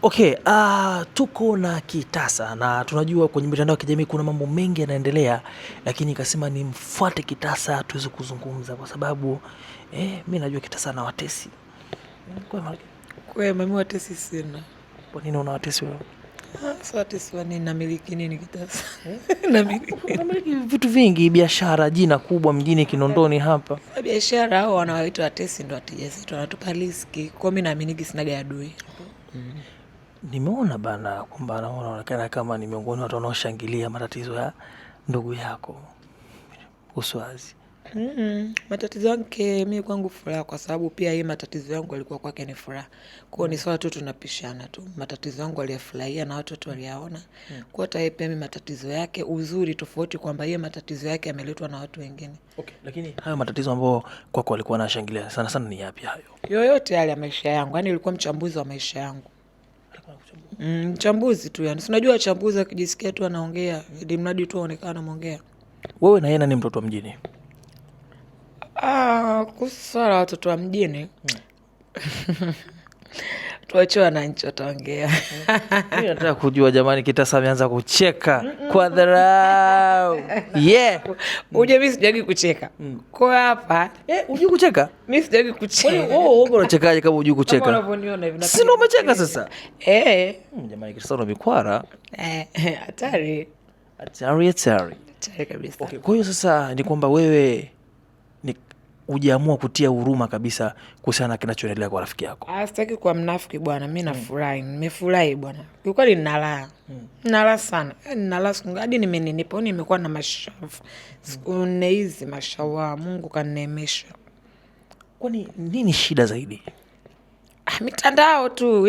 Okay, tuko na kitasa na tunajua kwenye mitandao ya kijamii kuna mambo mengi yanaendelea, lakini nikasema nimfuate kitasa tuweze kuzungumza kwa sababu mimi najua kitasa na watesi. Kwema, mimi watesi sina. Kwa nini una watesi wewe? Sasa watesi wa nini? Namiliki nini kitasa? Namiliki vitu vingi, biashara, jina kubwa mjini Kinondoni hapa. Biashara hao wanaoita watesi ndio wateja zetu, wanatupa riziki. Kwa mimi naamini sinaga adui. Nimeona bana kwamba anaonekana kama ni miongoni watu wanaoshangilia matatizo ya ndugu yako Uswazi. Matatizo yake mimi kwangu furaha, kwa sababu pia yeye matatizo yangu alikuwa kwake ni furaha. Kwa hiyo ni sawa tu, tunapishana tu. Matatizo yangu aliyafurahia na watu waliyaona. Kwa hiyo pia mimi matatizo yake uzuri tofauti, kwamba yeye matatizo yake yameletwa na watu wengine. Okay, lakini hayo matatizo ambayo kwako alikuwa anashangilia sana sana ni yapi hayo? Yoyote yale ya maisha yangu, yani ilikuwa mchambuzi wa maisha yangu. Mchambuzi tu yani. Unajua wachambuzi akijisikia tu anaongea, ili mradi tu aonekane anaongea. Wewe na yeye nani mtoto wa mjini? Kuhusu swala la watoto wa mjini, tuache wananchi wataongea. Mimi nataka kujua jamani, kitasa ameanza kucheka kwa dharau. Uje mimi sijagi kucheka. Kwa hapa, Unajua kucheka? mimi sijagi kucheka. Wewe unachekaje kama unajua Kama kucheka? unavyoniona hivi. Si ndio umecheka sasa? Jamani, kitasa una mikwara. Hatari. Hatari. Hatari kabisa. Okay, kwa hiyo sasa ni kwamba wewe ni hujaamua kutia huruma kabisa kuhusiana na kinachoendelea kwa rafiki yako. Sitaki kuwa mnafiki bwana, mimi nafurahi. Nimefurahi bwana. Kwa kweli nina raha. Nina raha sana. Nina raha hadi nimeninipa, nimekuwa na mashavu. Siku nne hizi mashallah, Mungu kaneemesha. Kwani nini shida zaidi? Mitandao tu.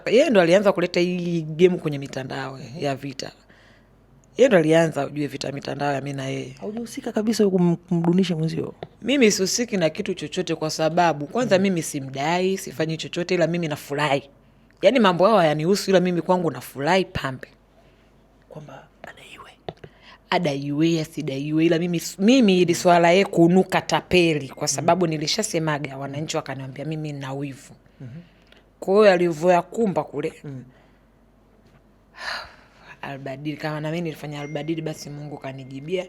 Yeye ndo alianza kuleta hii game kwenye mitandao ya vita. Yeye ndo alianza ujue vita mitandao ya mimi na yeye. Haujahusika kabisa kumdunisha mwenzio? Mimi sihusiki na kitu chochote, kwa sababu kwanza mimi simdai, sifanyi chochote, ila mimi nafurahi. Yaani mambo hayo hayanihusu, ila mimi kwangu nafurahi pambe. Kwamba Adaiwe asidaiwe, ila mimi ili swala yeye kunuka tapeli, kwa sababu nilishasemaga wananchi wakaniambia mimi nina wivu. Kwa hiyo alivyoya kumba kule. Albadili, kama na mimi nilifanya albadili, basi Mungu kanijibia.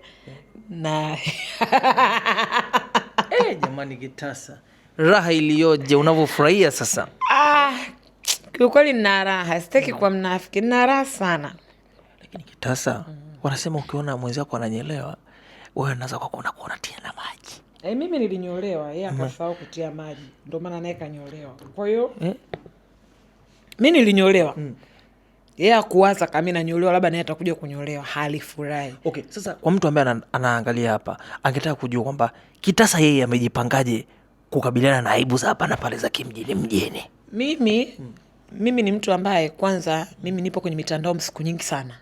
Na jamani kitasa, raha iliyoje unavyofurahia sasa. Kwa kweli nina raha, sitaki kwa mnafiki, nina raha sana. Lakini kitasa, wanasema ukiona mwenzako ananyelewa, wewe unaanza kwa kuona tia na maji. Mimi nilinyolewa, yeye akasahau kutia maji, ndio maana naye kanyolewa. Kwa hiyo mimi nilinyolewa. Yeye akuwaza kama mimi nanyolewa labda naye atakuja kunyolewa, halifurahi. Okay, sasa kwa mtu ambaye anaangalia hapa, angetaka kujua kwamba kitasa yeye amejipangaje kukabiliana na aibu za hapa na pale za mjini. Mimi ni mtu ambaye kwanza mimi nipo kwenye mitandao siku nyingi sana.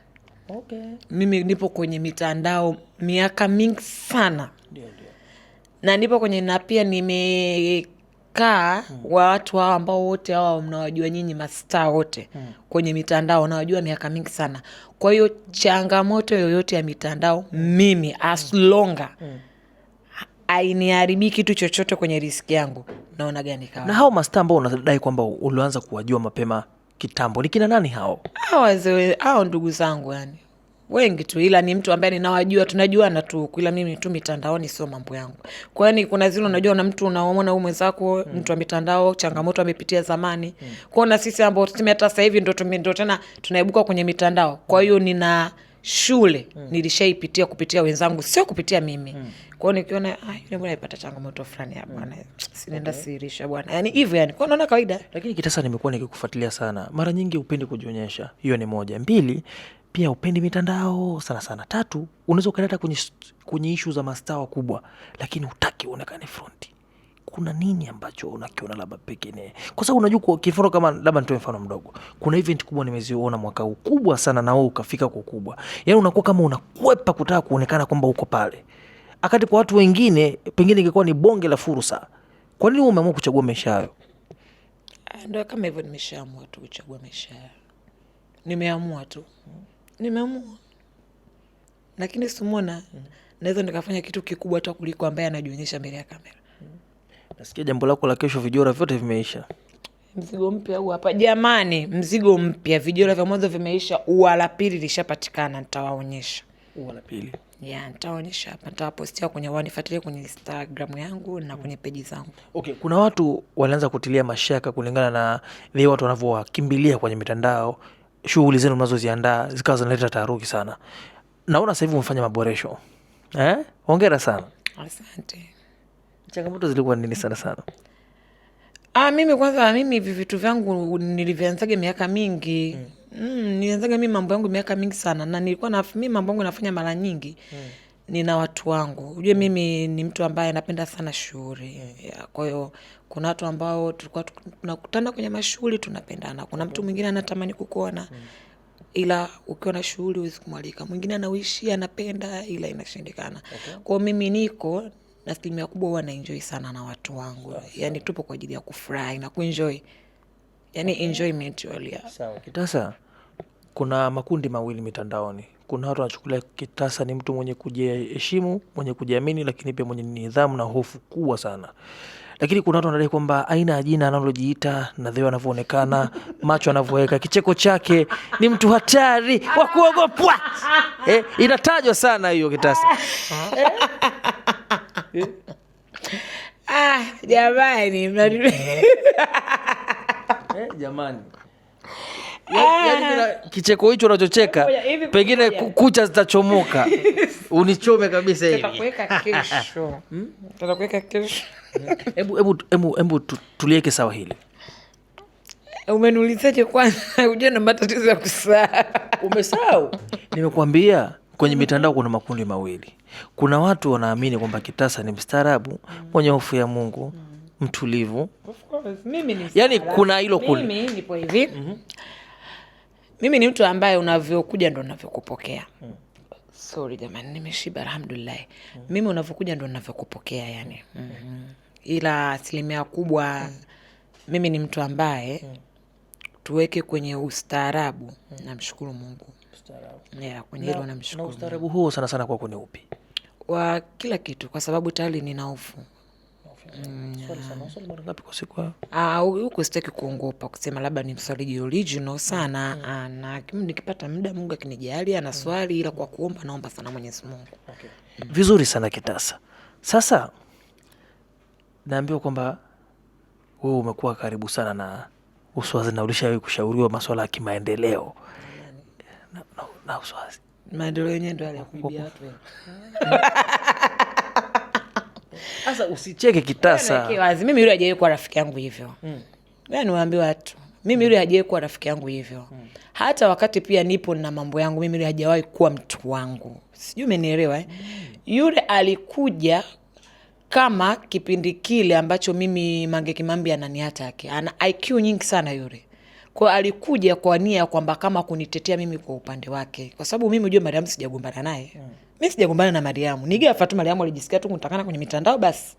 Okay. Mimi nipo kwenye mitandao miaka mingi sana. Ndio. Na nipo kwenye, na pia nimekaa watu hao ambao wote hao mnawajua nyinyi mastaa wote kwenye mitandao nawajua miaka mingi sana. Kwa hiyo changamoto yoyote ya mitandao mimi as longa ainiharibiki kitu chochote kwenye riski yangu, naona gani kawa. Na hao mastaa ambao unadai kwamba ulianza kuwajua mapema kitambo, ni kina nani hao? Hao ndugu zangu yani. Wengi tu, ila ni mtu ambaye ninawajua, tunajuana tu, ila mimi tu mitandaoni sio mambo yangu. Kwa hiyo kuna zile unajua na mtu unaomona huyu mwenzako mtu wa mitandao changamoto amepitia zamani. Kwa na sisi ambao hata sasa hivi ndio tena tunaibuka kwenye mitandao. Kwa hiyo nina shule nilishaipitia kupitia wenzangu, sio kupitia mimi. Kwa hiyo nikiona yule bwana alipata changamoto fulani hapa bwana, sinaenda sirisha bwana. Yaani hivyo yani, kwa naona kawaida. Lakini kitasa, nimekuwa nikikufuatilia sana. Mara nyingi upendi kujionyesha. Hiyo ni moja. Mbili, pia upendi mitandao sana. Tatu, unaweza ukaleta kwenye issue za mastaa wakubwa, lakini hutaki uonekane fronti. Kuna nini ambacho unakiona labda pekee? Kwa sababu unajua kwa kiforo, kama labda nitoe mfano mdogo. Kuna event kubwa nimeziona mwaka huu kubwa sana, na wewe ukafika kwa kubwa. Yaani unakuwa kama unakwepa kutaka kuonekana kwamba uko pale. Akati kwa watu wengine pengine ingekuwa ni bonge la fursa. Kwa nini umeamua kuchagua maisha hayo? Ndio kama hivyo, nimeshaamua tu kuchagua maisha hayo. Nimeamua tu. Nimeamua. Lakini simona naweza nikafanya kitu kikubwa hata kuliko ambaye anajionyesha mbele ya kamera. Nasikia jambo lako la kesho vijora vyote vimeisha. Mzigo mpya huu hapa jamani, mzigo mpya. Video vya mwanzo vimeisha, ua la pili lishapatikana, nitawaonyesha. Ua la pili. Nitawaonyesha hapa, nitawapostia kwenye, wanifuatilie kwenye Instagram yangu na kwenye peji zangu. Okay, kuna watu walianza kutilia mashaka kulingana na vile watu wanavyowakimbilia kwenye mitandao, shughuli zenu mnazoziandaa zikawa zinaleta taharuki sana. Naona sasa hivi umefanya maboresho. Hongera sana. Asante. Changamoto zilikuwa nini sana sana? Mimi hivi vitu vyangu nilivyanzaga miaka mingi. Nilianzaga mimi mambo yangu miaka mingi sana, na nilikuwa mimi mambo yangu nafanya mara nyingi. Nina watu wangu. Unajua mimi ni mtu ambaye napenda sana shughuli. Kwa hiyo kuna watu ambao tulikuwa tunakutana kwenye mashughuli tunapendana. Kuna mtu mwingine anatamani kukuona ila ukiwa na shughuli huwezi kumwalika. Mwingine anaishi anapenda ila inashindikana. Kwa mimi niko na asilimia kubwa huwa na enjoy sana na watu wangu. Yani tupo kwa ajili ya kufurahi na kuenjoy. Yani enjoyment wali. Sawa. Kitasa, kuna makundi mawili mitandaoni. Kuna watu wanachukulia Kitasa ni mtu mwenye kujiheshimu, mwenye kujiamini, lakini pia mwenye nidhamu na hofu kubwa sana. Lakini kuna watu wanadai kwamba aina ya jina analojiita na vile anavyoonekana, macho anavyoweka, kicheko chake, ni mtu hatari wa kuogopwa. Inatajwa sana hiyo Kitasa. Jamani, jamani. Yaani kicheko hicho unachocheka pengine kucha zitachomoka. Unichome kabisa hivi. Tutakuweka kesho. Hebu tulieke sawa hili. Umeniulizaje kwanza? Unajua na matatizo ya kusahau. Umesahau? Nimekuambia kwenye mitandao kuna makundi mawili. Kuna watu wanaamini kwamba Kitasa ni mstaarabu, mwenye hofu ya Mungu, mtulivu. Of course, mimi ni yaani kuna hilo kundi. Mimi nipo hivi. Mimi ni mtu ambaye unavyokuja ndo unavyokupokea. Sorry jamani, nimeshiba alhamdulillah. Mimi unavyokuja ndo unavyokupokea yani. Ila asilimia kubwa mimi ni mtu ambaye tuweke kwenye ustaarabu. Namshukuru Mungu. Ustaarabu. Kwenye hilo namshukuru. Na ustaarabu huo sana sana kwako ni upi? Wa kila kitu, kwa sababu tayari nina hofu. Swali mara ngapi kwa siku? Huko sitaki kuongopa kusema labda ni mswali original sana. Na nikipata muda Mungu akinijalia na swali, ila kwa kuomba naomba sana Mwenyezi Mungu. Vizuri sana Kitasa. Sasa naambiwa kwamba wewe umekuwa karibu sana na uswazi na ulishawahi kushauriwa masuala ya kimaendeleo. Na uswazi. Maendeleo yenyewe ndio yale ya kuibia watu. Sasa usicheke Kitasa. Mimi yule hajawahi kuwa rafiki yangu hivyo. Wewe niwaambie watu. Mimi yule hajawahi kuwa rafiki yangu hivyo. Hata wakati pia nipo na mambo yangu, mimi yule hajawahi kuwa mtu wangu. Sijui umenielewa Yule alikuja kama kipindi kile ambacho mimi Mange Kimambi ananiataki. Ana IQ nyingi sana yule. Kwa alikuja kwa nia kwamba kama kunitetea mimi kwa upande wake. Kwa sababu mimi unajua Mariam sijagombana naye. Mimi sijagombana na Mariam. Nigefa tu Mariam alijisikia tu kutakana kwenye mitandao basi.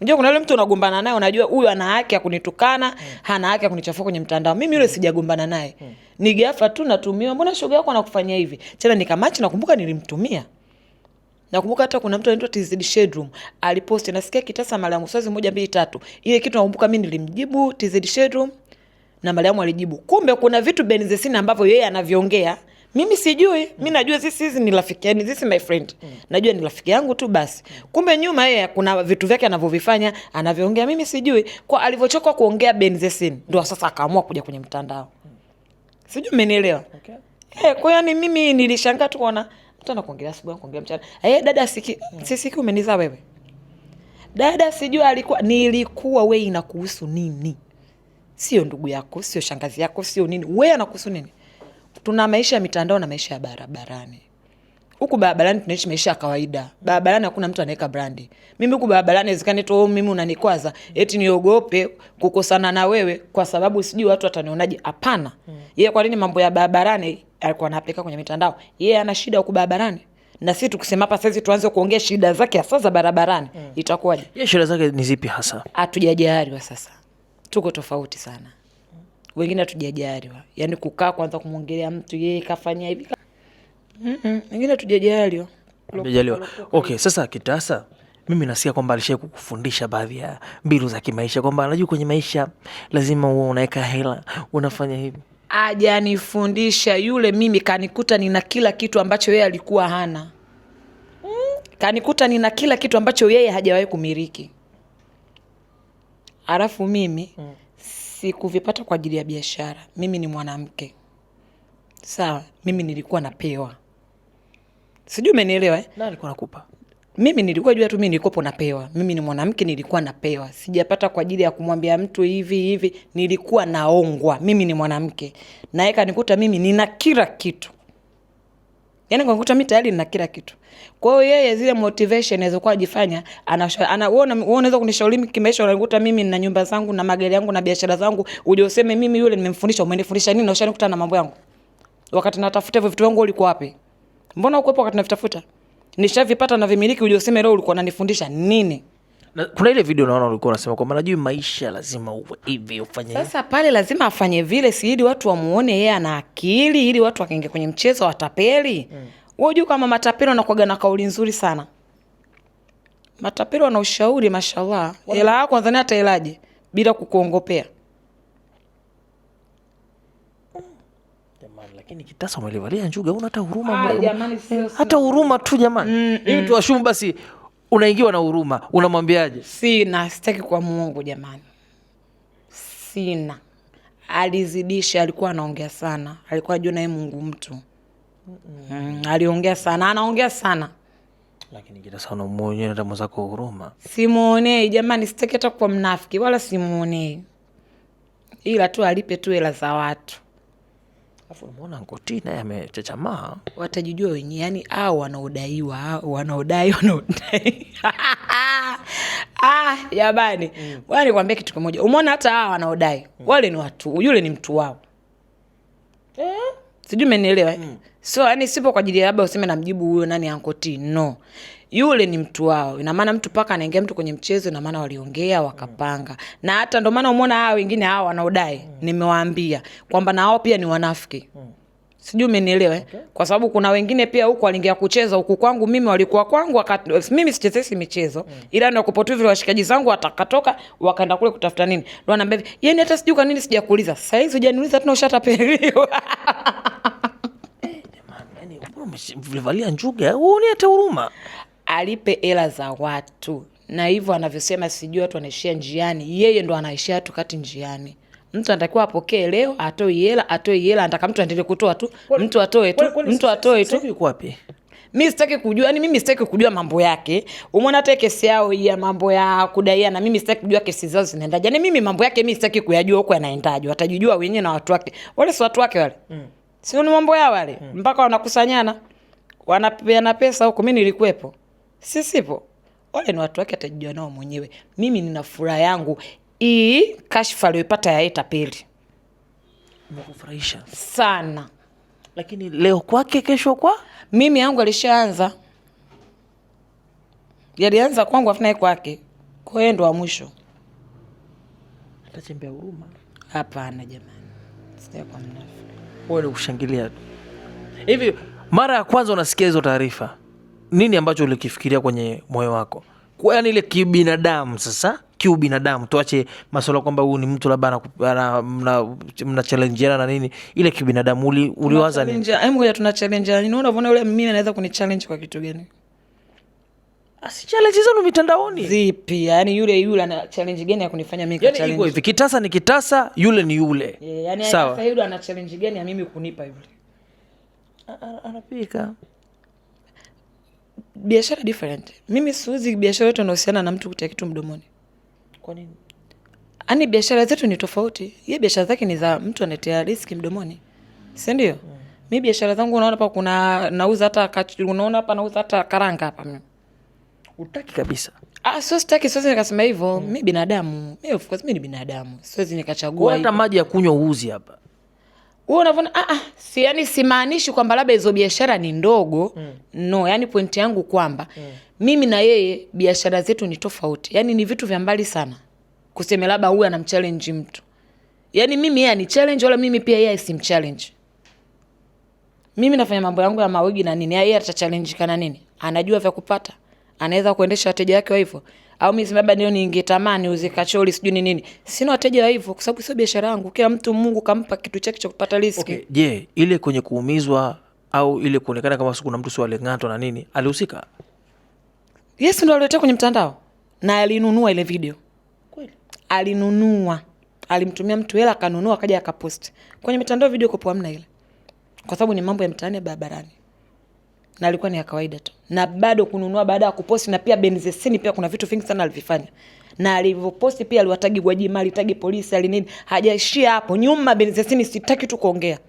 Unajua kuna yule mtu unagombana naye unajua huyu ana haki ya kunitukana, hana haki ya kunichafua kwenye mtandao. Mimi yule sijagombana naye. Nigefa tu natumiwa, mbona shoga yako anakufanyia hivi? Tena nikamachi nakumbuka nilimtumia. Nakumbuka hata kuna mtu anaitwa TZ Shedroom alipost nasikia Kitasa Mariam Uswazi 1 2 3. Ile kitu nakumbuka mimi nilimjibu TZ Shedroom na Mariam alijibu. Kumbe kuna vitu behind the scene ambavyo yeye anaviongea. Mimi sijui. Mimi najua hizi ni rafiki yangu, this is my friend. Najua ni rafiki yangu tu basi. Kumbe nyuma yeye kuna vitu vyake anavyovifanya, anaviongea mimi sijui. Kwa alivyochoka kuongea behind the scene ndio sasa akaamua kuja kwenye mtandao. Sijui umenielewa? Kwa hiyo mimi nilishangaa tu kuona mtu anakuongelea asubuhi kuongea mchana. Dada sisiki umenizaa wewe. Dada sijui nilikuwa wewe inakuhusu nini? Sio ndugu yako, sio shangazi yako, sio nini. Wewe anakuhusu nini? Tuna maisha ya mitandao na maisha ya barabarani. Huku barabarani tunaishi maisha ya kawaida. Barabarani hakuna mtu anaweka brandi. Mimi huku barabarani ezikani tu mimi unanikwaza eti niogope kukosana na wewe kwa sababu sijui watu watanionaje. Hapana. Yeye kwa nini mambo ya barabarani alikuwa anapeka kwenye mitandao? Yeye ana shida huku barabarani. Na sisi tukisema hapa sasa tuanze kuongea shida zake hasa za barabarani, itakuwaje? Yeye shida zake ni zipi hasa? Hatujajaliwa sasa. Tuko tofauti sana. Wengine hatujajaliwa. Yaani kukaa kwanza kumwongelea mtu yeye kafanya hivi. Wengine hatujajaliwa. Hatujajaliwa. Okay, sasa Kitasa, Mimi nasikia kwamba alishai kukufundisha baadhi ya mbinu za kimaisha, kwamba anajua kwenye maisha lazima uwe unaweka hela, unafanya hivi. Hajanifundisha yule, mimi kanikuta nina kila kitu ambacho yeye alikuwa hana. Kanikuta nina kila kitu ambacho yeye hajawahi kumiliki. Alafu mimi sikuvipata kwa ajili ya biashara. Mimi ni mwanamke. Sawa, mimi nilikuwa napewa. Sijui umenielewa Na alikuwa nakupa. Mimi nilikuwa jua tu mimi nilikopo napewa. Mimi ni mwanamke, nilikuwa napewa. Sijapata kwa ajili ya kumwambia mtu hivi, nilikuwa naongwa. Mimi ni mwanamke. Na yeye kanikuta mimi nina kila kitu. Yaani kanikuta mimi tayari nina kila kitu. Kwa hiyo yeye zile motivation alizokuwa ajifanya, unaweza kunishauri mimi kimaisha, unanikuta mimi nina nyumba zangu na magari yangu na biashara zangu, uje useme mimi yule nimemfundisha, umenifundisha nini na ushanikuta na mambo yangu? Wakati natafuta hivyo vitu wangu ulikuwa wapi? Mbona uko hapo wakati navitafuta? Nishavipata na vimiliki, uje useme leo ulikuwa unanifundisha nini? Na kuna ile video naona ulikuwa unasema kwamba najua maisha lazima uwe hivi ufanye. Sasa pale lazima afanye vile, si ili watu wamuone yeye ana akili, ili watu wakaingia kwenye mchezo watapeli. Wewe unajua kama matapeli wanakuwa na kauli nzuri sana. Matapeli wana ushauri mashallah. Hela yako nadhani ataelaje bila kukuongopea. Jamani, lakini kitasa umelivalia njuga, una hata huruma. Jamani sio. Hata huruma tu jamani. Hivi tuashumu basi unaingiwa na huruma, unamwambiaje? Sina, sitaki kwa Mungu jamani. Sina. Alizidisha, alikuwa anaongea sana. Alikuwa ajua naye Mungu mtu. Aliongea sana, anaongea sana. Lakini kitasa unamuonea hata mwenzako huruma. Simuonei jamani, sitaki hata kwa mnafiki wala simuonei. Ila tu alipe tu hela za watu. Alafu unaona Nkoti naye amechachamaa. Watajijua wenyewe, yani hao wanaodaiwa, wanaodai. Jamani. Bwana nikwambia kitu kimoja. Umeona hata hao wanaodai. Wale ni watu, yule ni mtu wao. Sijui umenielewa. So yani sipo kwa ajili ya labda useme namjibu huyo nani Nkoti. No. Yule ni mtu wao. Ina maana mtu paka anaingia mtu kwenye mchezo, ina maana waliongea wakapanga. Na hata ndio maana umeona hao wengine hao wanaodai, nimewaambia kwamba na hao pia ni wanafiki. Sijui umenielewa. Kwa sababu kuna wengine pia huko waliingia kucheza huku kwangu, mimi walikuwa kwangu mimi sichezesi michezo. Ila ndio kupotu vile washikaji zangu watakatoka wakaenda kule kutafuta nini. Ndio ananiambia hivi, "Yeye hata sijui kwa nini sijakuuliza." Sasa hizo hujaniuliza tena ushatapeliwa. Yaani umevalia njuga, uone hata huruma. Alipe hela za watu. Na hivyo anavyosema sijui watu wanaishia njiani, yeye ndo anaishia watu kati njiani. Mtu anatakiwa apokee leo, atoe hela, anataka mtu aendelee kutoa tu, mtu atoe tu, mtu atoe tu. Sasa yuko wapi? Mimi sitaki kujua, yani mimi sitaki kujua mambo yake. Umeona hata kesi yao ya mambo ya kudaiana, mimi sitaki kujua kesi zao zinaendaje. Yani mimi mambo yake mimi sitaki kuyajua huko yanaendaje. Watajijua wenyewe na watu wake. Wale si watu wake wale. Sio ni mambo yao wale. Mpaka wanakusanyana. Wanapeana pesa huko, mimi nilikuwepo. Sipo. Wale ni watu wake, atajijua nao mwenyewe. Mimi nina furaha yangu. Hii kashfa aliyopata ya tapeli. Umekufurahisha sana. Lakini leo kwake, kesho kwa mimi yangu alishaanza. Yalianza kwangu afuna kwake. Kwa hiyo ndo wa mwisho. Atachembea huruma. Hapana jamani. Sitaki kwa mnafu. Wewe ni kushangilia tu. Hivi mara ya kwanza unasikia hizo taarifa, nini ambacho ulikifikiria kwenye moyo wako? Kwa yani ile kibinadamu sasa, kiubinadamu, tuache masuala kwamba huyu ni mtu labda mna challenge na nini, ile kibinadamu uliwaza nini? Ngoja tuna challenge nini? Unaona yule mimi anaweza kuni challenge kwa kitu gani? Asi challenge zenu mitandaoni. Zipi? Yani yule ana challenge gani ya kunifanya mimi ka challenge? Yani hivi kitasa ni kitasa, yule ni yule. Yani sasa yule ana challenge gani ya mimi kunipa hivi? Anapika. Biashara different. Mimi siuzi biashara yote inahusiana na mtu kutia kitu mdomoni. Kwa nini? Ani biashara zetu ni tofauti. Yeye biashara zake ni za mtu anatia riski mdomoni. Si ndio? Mimi biashara zangu unaona hapa kuna nauza hata unaona hapa nauza hata karanga hapa mimi. Utaki kabisa. Sio sitaki, siwezi nikasema hivyo. Mimi binadamu. Mimi of course mimi ni binadamu. Siwezi nikachagua hata maji ya kunywa uuzi hapa. Wewe unavona si yani simaanishi kwamba labda hizo biashara ni ndogo. No, yani point yangu kwamba mimi na yeye biashara zetu ni tofauti. Yani ni vitu vya mbali sana. Kuseme labda huyu anamchallenge mtu. Yani mimi yeye ni challenge wala mimi pia yeye si mchallenge. Mimi nafanya mambo yangu ya mawigi na nini, yeye atachallenge kana nini? Anajua vya kupata. anaweza kuendesha wateja wake wa hivyo? Au mimi labda ndio ningetamani uzikacholi sijui nini. Sina wateja wa hivyo kwa sababu sio biashara yangu. Kila mtu Mungu kampa kitu chake cha kupata riziki. Okay, je, ile kwenye kuumizwa au ile kuonekana kama kuna mtu sio aling'atwa na nini, alihusika? Yes, ndio aliletea kwenye mtandao na alinunua ile video. Kweli? Alinunua. Alimtumia mtu hela akanunua akaja akapost. Kwenye mitandao video kopo hamna ile. Kwa sababu ni mambo ya mtaani barabarani. Na alikuwa ni ya kawaida tu. Na bado kununua baada ya kuposti, na pia Benzesini pia kuna vitu vingi sana alivifanya. Na alivyoposti pia aliwatagi Gwajima, alitagi polisi, alinini. Hajaishia hapo. Nyuma Benzesini sitaki tu kuongea.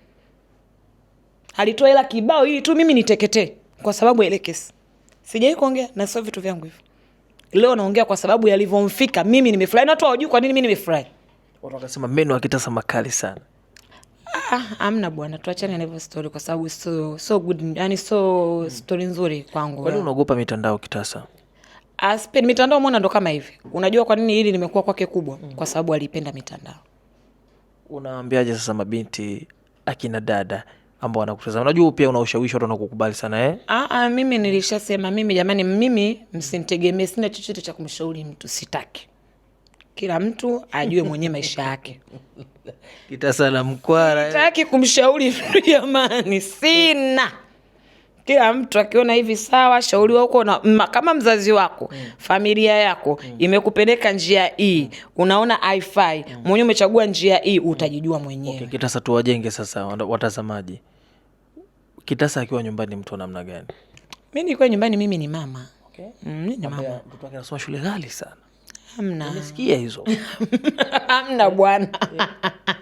Alitoa hela kibao ili tu mimi niteketee kwa sababu ile kesi. Sijai kuongea na sio vitu vyangu hivyo. Leo naongea kwa sababu yalivyomfika mimi nimefurahi, na watu hawajui kwa nini mimi nimefurahi. Watu wakasema meno akitasa makali sana. Amna bwana, tuachane na hivyo story kwa sababu so good, yani so story nzuri kwangu. Kwa nini unaogopa mitandao Kitasa? Aspen mitandao mbona ndo kama hivi. Unajua kwa nini hili nimekuwa kwake kubwa? Kwa sababu alipenda mitandao. Unaambiaje sasa mabinti akina dada ambao wanakutazama? Unajua pia una ushawishi watu wanakukubali sana mimi nilishasema mimi jamani, mimi msinitegemee, sina chochote cha kumshauri mtu, sitaki. Kila mtu ajue mwenyewe maisha yake. Kitasa na mkwara. Sitaki kumshauri mtu jamani, sina. Kila mtu akiona hivi sawa, shauriwa huko na kama mzazi wako, familia yako imekupeleka njia hii, unaona haifai, mwenyewe umechagua njia hii, utajijua mwenyewe. Okay, Kitasa tuwajenge sasa watazamaji. Kitasa akiwa nyumbani mtu namna gani? Mimi nilikuwa nyumbani, mimi ni mama. Okay. Ni mama. Mtoto wake anasoma shule ghali sana. Hamna. Nimesikia hizo. Hamna bwana.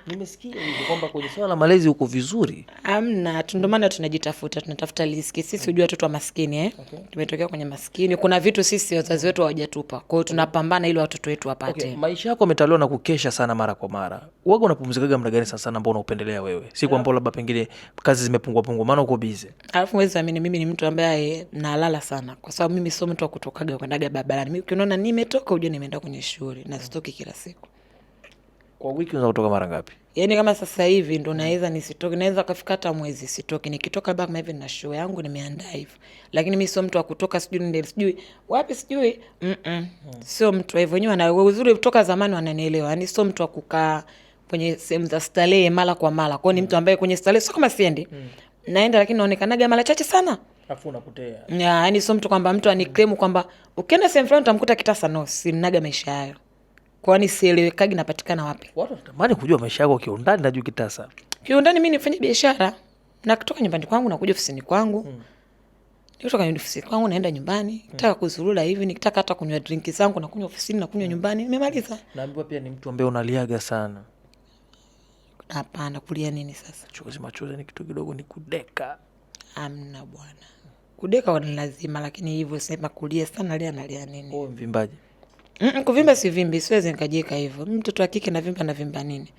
Nimesikia hizo kwamba kwenye swala la malezi uko vizuri. Hamna, ndio maana tunatafuta riziki. Sisi unajua watoto wa maskini Okay. Tumetokea kwenye maskini. Kuna vitu sisi wazazi wetu hawajatupa. Kwa hiyo tunapambana ili watoto wetu wapate. Okay. Maisha yako yametaliwa na kukesha sana mara kwa mara. Wewe unapumzikaga muda gani sana ambao unaupendelea wewe? Si kwamba labda pengine kazi zimepungua maana uko busy. Alafu mwezi amini mimi ni mtu ambaye nalala sana kwa sababu mimi sio mtu wa kutokaga kwendaga barabarani. Mimi ukiona nimetoka uje nimeenda kwenye shule na sitoki kila siku. Kwa wiki unaweza kutoka mara ngapi? Yaani kama sasa hivi ndo naweza nisitoke, naweza kufika hata mwezi sitoki. Nikitoka labda kama hivi na show yangu nimeandaa hivyo. Lakini mimi sio mtu wa kutoka sijui wapi sijui. Sio mtu hivyo. Wenyewe na uzuri kutoka zamani wananielewa. Yaani sio mtu wa kukaa kwenye sehemu za starehe mara kwa mara. Kwa hiyo ni mtu ambaye kwenye starehe sio kama siendi. Naenda lakini naonekanaga mara chache sana. Afu unapotea. Yaani sio mtu kwamba mtu aniclaim kwamba ukienda sehemu fulani utamkuta Kitasa, no, sinaga maisha hayo. Kwani sielewekagi napatikana wapi? Watu wanatamani kujua maisha yako kiundani na juu Kitasa. Kiundani mimi nifanye biashara. Na kutoka nyumbani kwangu na kuja ofisini kwangu. Nikitoka ofisini kwangu naenda nyumbani. Nikitaka kuzurura hivi, nikitaka hata kunywa drink zangu na kunywa ofisini na kunywa nyumbani. Nimemaliza. Naambiwa pia ni mtu ambaye unaliaga sana. Hapana, kulia nini sasa? Machozi ni kitu kidogo, ni kudeka. Amna bwana. Kudeka ni lazima, lakini hivyo sema kulia sana, nalia nini? Wewe mvimbaji. Kuvimba si vimbi, siwezi nikajeka hivyo. Mtoto wa kike na vimba nini?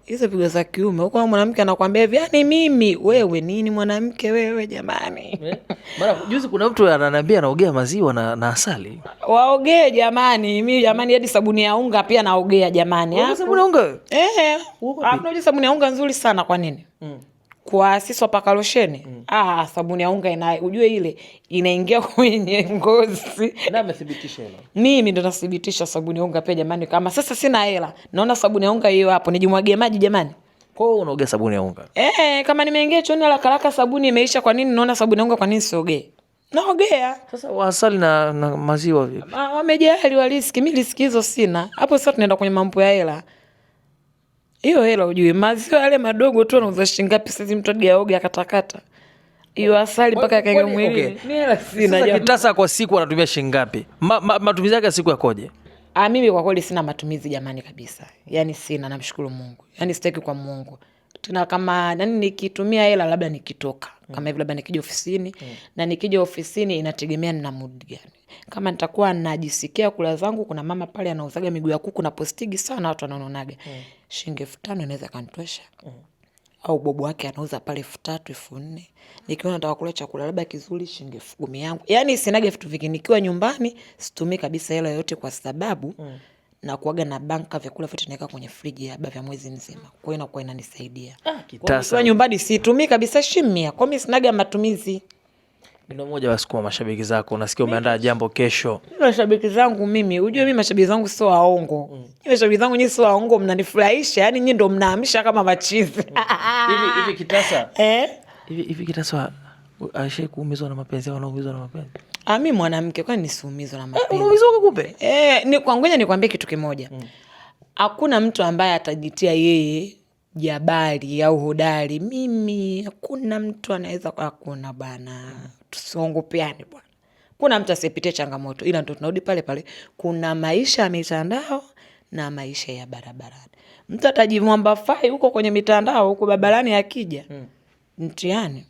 Hizo pigo za kiume. Huko mwanamke anakuambia hivi, yani mimi, wewe nini mwanamke wewe jamani? Mara juzi kuna mtu ananiambia anaogea maziwa na asali. Waogee jamani. Mimi jamani hadi sabuni ya unga pia naogea jamani. Sabuni ya unga? Hapo sabuni ya unga nzuri sana kwa nini? Kwa sisi wapaka losheni. Sabuni ya unga ujue ile inaingia kwenye ngozi. Na amethibitisha hilo. Mimi ndo nathibitisha sabuni ya unga pia jamani. Kama sasa sina hela, naona sabuni ya unga hiyo hapo, nijimwagie maji jamani. Kwa hiyo unaogea sabuni ya unga? Kama nimeingia chooni haraka sabuni imeisha, kwa nini naona sabuni ya unga, kwa nini siogee? Naogea. Sasa asali na maziwa vipi? Wamejali wa riski, mimi riski hizo sina. Hapo sasa tunaenda kwenye mambo ya hela. Hiyo hela ujue, maziwa yale madogo tu anauza shilingi ngapi sasa mtu aoge akatakata. Hiyo asali mpaka kaenge mwili. Ni hela sina. Sasa Kitasa kwa siku anatumia shilingi ngapi? Matumizi yake siku yakoje? Mimi kwa kweli sina matumizi jamani kabisa. Yaani sina, namshukuru Mungu. Yaani sitaki kwa Mungu. Tuna kama nikitumia hela labda nikitoka. Kama hivi labda nikija ofisini na nikija ofisini inategemea na mood gani. Kama nitakuwa najisikia kula zangu, kuna mama pale anauzaga miguu ya kuku na postigi sana watu wanaonaga. Shilingi 5,000 inaweza kanitosha. Au bobo wake anauza pale 3,000, 4,000. Nikiwa nataka kula chakula labda kizuri shilingi 10,000 yangu. Yaani sinaga vitu vingi, nikiwa nyumbani situmii kabisa hela yote kwa sababu na kuaga na banka vyakula vyote naweka kwenye friji ya vya mwezi mzima. Kwa hiyo inakuwa inanisaidia. Kitasa. Kwa nyumbani situmii kabisa shilingi 100. Kwa mimi sinaga matumizi. Neno moja basi kwa mashabiki zako, unasikia umeandaa jambo kesho. Mashabiki zangu mimi, ujue mimi mashabiki zangu sio waongo. Mashabiki zangu nyinyi sio waongo, mnanifurahisha. Yaani nyinyi ndio mnaamsha kama machizi. Hivi Kitasa. Hivi Kitasa aishe kuumizwa na mapenzi au anaumizwa na mapenzi? Mimi mwanamke kwani nisiumizwe na mapenzi? Unaumizwa kumbe? Ni kwa ngoja nikwambie kitu kimoja. Hakuna mtu ambaye atajitia yeye jabari au hodari. Mimi hakuna mtu anaweza, hakuna bana. Tusiongopeane bwana. Kuna mtu asiyepitia changamoto, ila ndio tunarudi pale pale. Kuna maisha ya mitandao na maisha ya barabarani. Mtu atajimwamba fai huko kwenye mitandao, huko barabarani akija mtihani.